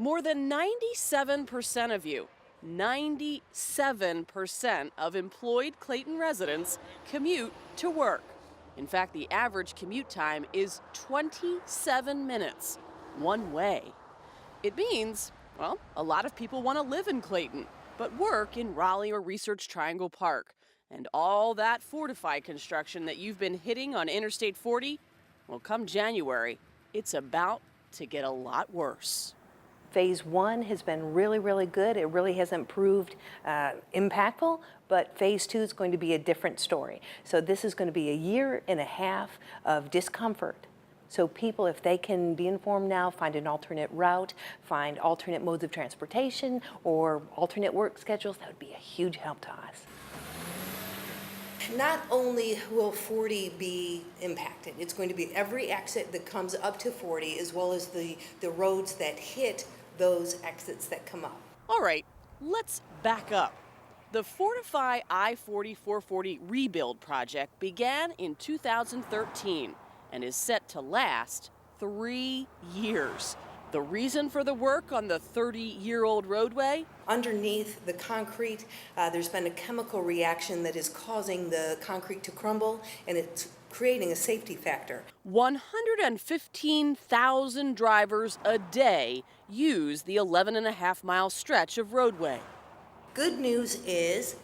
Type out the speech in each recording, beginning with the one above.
More than 97% of you, 97% of employed Clayton residents commute to work. In fact, the average commute time is 27 minutes, one way. It means, well, a lot of people want to live in Clayton, but work in Raleigh or Research Triangle Park. And all that Fortify construction that you've been hitting on Interstate 40, well, come January, it's about to get a lot worse. Phase one has been really, really good. It really hasn't proved impactful, but phase two is going to be a different story. So this is going to be a year and a half of discomfort. So people, if they can be informed now, find an alternate route, find alternate modes of transportation, or alternate work schedules, that would be a huge help to us. Not only will 40 be impacted, it's going to be every exit that comes up to 40, as well as the roads that hit those exits that come up. All right, let's back up. The Fortify I-40-440 rebuild project began in 2013 and is set to last 3 years. The reason for the work on the 30-year-old roadway? Underneath the concrete, there's been a chemical reaction that is causing the concrete to crumble, and it's creating a safety factor. 115,000 drivers a day use the 11.5-mile stretch of roadway. Good news is,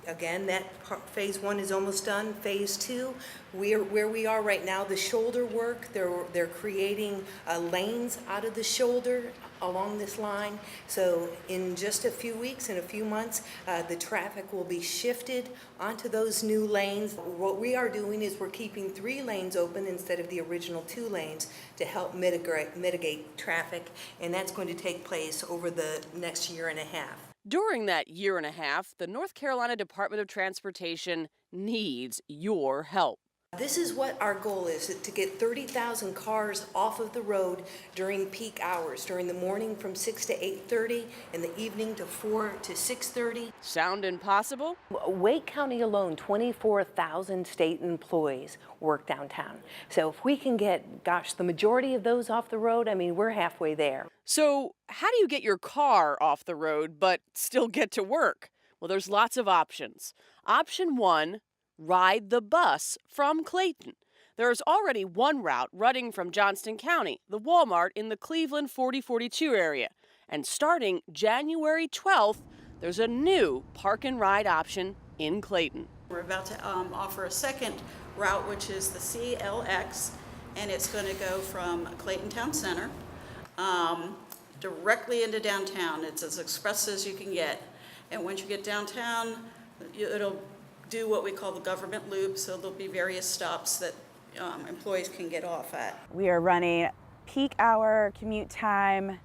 again, that phase one is almost done. Phase two, where we are right now, the shoulder work, they're creating lanes out of the shoulder along this line. So in just a few weeks, in a few months, the traffic will be shifted onto those new lanes. What we are doing is we're keeping 3 lanes open instead of the original 2 lanes to help mitigate traffic, and that's going to take place over the next year and a half. During that year and a half, the North Carolina Department of Transportation needs your help. This is what our goal is, to get 30,000 cars off of the road during peak hours, during the morning from 6 to 8:30, in the evening to 4 to 6:30. Sound impossible? Wake County alone, 24,000 state employees work downtown. So if we can get, the majority of those off the road, I mean, we're halfway there. So how do you get your car off the road but still get to work? Well, there's lots of options. Option 1, ride the bus from Clayton. There is already one route running from Johnston County, the Walmart in the Cleveland 4042 area. And starting January 12th, there's a new park and ride option in Clayton. We're about to offer a second route, which is the CLX, and it's going to go from Clayton Town Center directly into downtown. It's as express as you can get. And once you get downtown, it'll do what we call the government loop, so there'll be various stops that employees can get off at. We are running peak hour commute time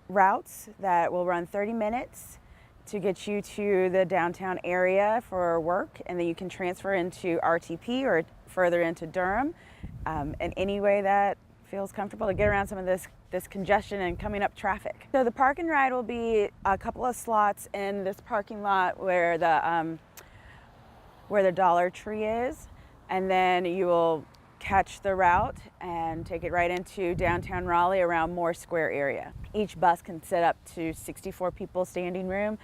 routes that will run 30 minutes to get you to the downtown area for work, and then you can transfer into RTP or further into Durham in any way that feels comfortable to get around some of this congestion and coming up traffic. So the park and ride will be a couple of slots in this parking lot where the Dollar Tree is, and then you will catch the route and take it right into downtown Raleigh around Moore Square area. Each bus can sit up to 64 people standing room,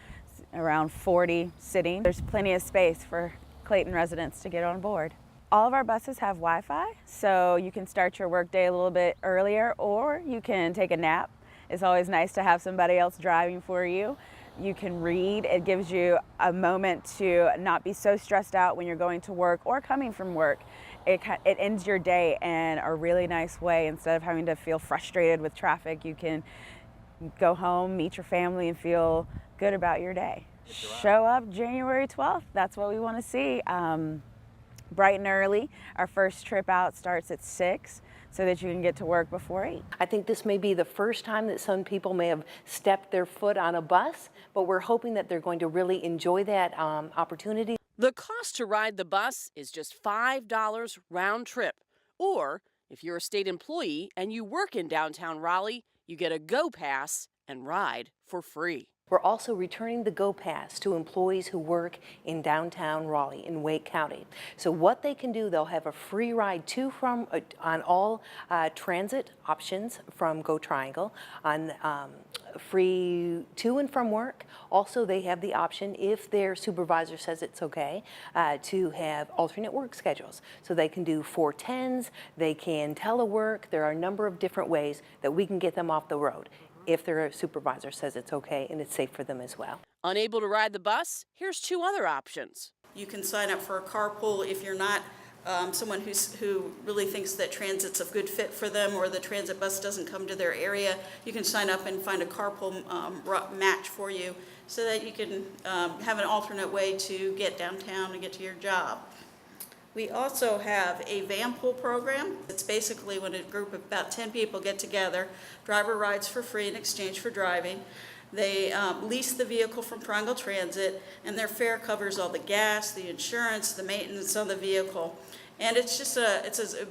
around 40 sitting. There's plenty of space for Clayton residents to get on board. All of our buses have Wi-Fi, so you can start your workday a little bit earlier, or you can take a nap. It's always nice to have somebody else driving for you. You can read. It gives you a moment to not be so stressed out when you're going to work or coming from work. It ends your day in a really nice way. Instead of having to feel frustrated with traffic, you can go home, meet your family, and feel good about your day. Show up January 12th. That's what we want to see. Bright and early. Our first trip out starts at 6 so that you can get to work before 8. I think this may be the first time that some people may have stepped their foot on a bus, but we're hoping that they're going to really enjoy that opportunity. The cost to ride the bus is just $5 round trip. Or if you're a state employee and you work in downtown Raleigh, you get a Go Pass and ride for free. We're also returning the Go Pass to employees who work in downtown Raleigh in Wake County. So what they can do, they'll have a free ride to from on all transit options from Go Triangle, on free to and from work. Also, they have the option, if their supervisor says it's okay, to have alternate work schedules. So they can do 410s, they can telework. There are a number of different ways that we can get them off the road if their supervisor says it's okay and it's safe for them as well. Unable to ride the bus? Here's 2 other options. You can sign up for a carpool if you're not someone who really thinks that transit's a good fit for them, or the transit bus doesn't come to their area. You can sign up and find a carpool match for you so that you can have an alternate way to get downtown and get to your job. We also have a van pool program. It's basically when a group of about 10 people get together, driver rides for free in exchange for driving. They lease the vehicle from Triangle Transit, and their fare covers all the gas, the insurance, the maintenance on the vehicle. And it's just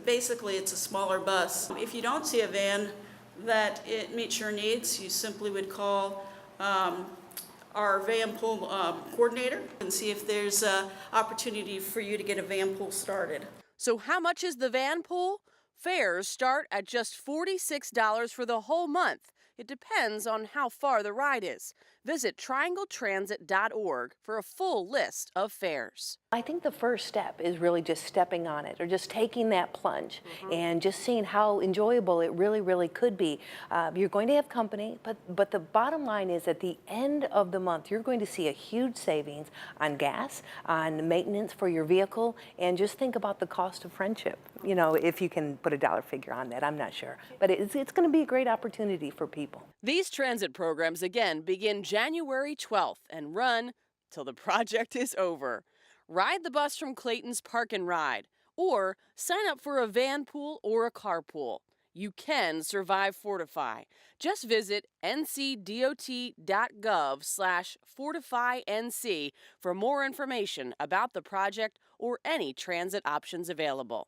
basically it's a smaller bus. If you don't see a van that it meets your needs, you simply would call our van pool coordinator and see if there's an opportunity for you to get a van pool started. So how much is the van pool? Fares start at just $46 for the whole month. It depends on how far the ride is. Visit triangletransit.org for a full list of fares. I think the first step is really just stepping on it, or just taking that plunge and just seeing how enjoyable it really could be. You're going to have company, but the bottom line is at the end of the month, you're going to see a huge savings on gas, on maintenance for your vehicle, and just think about the cost of friendship. You know, if you can put a dollar figure on that, I'm not sure. But it's going to be a great opportunity for people. These transit programs, again, begin January 12th and run till the project is over. Ride the bus from Clayton's Park and Ride, or sign up for a van pool or a carpool. You can survive Fortify. Just visit ncdot.gov/FortifyNC for more information about the project or any transit options available.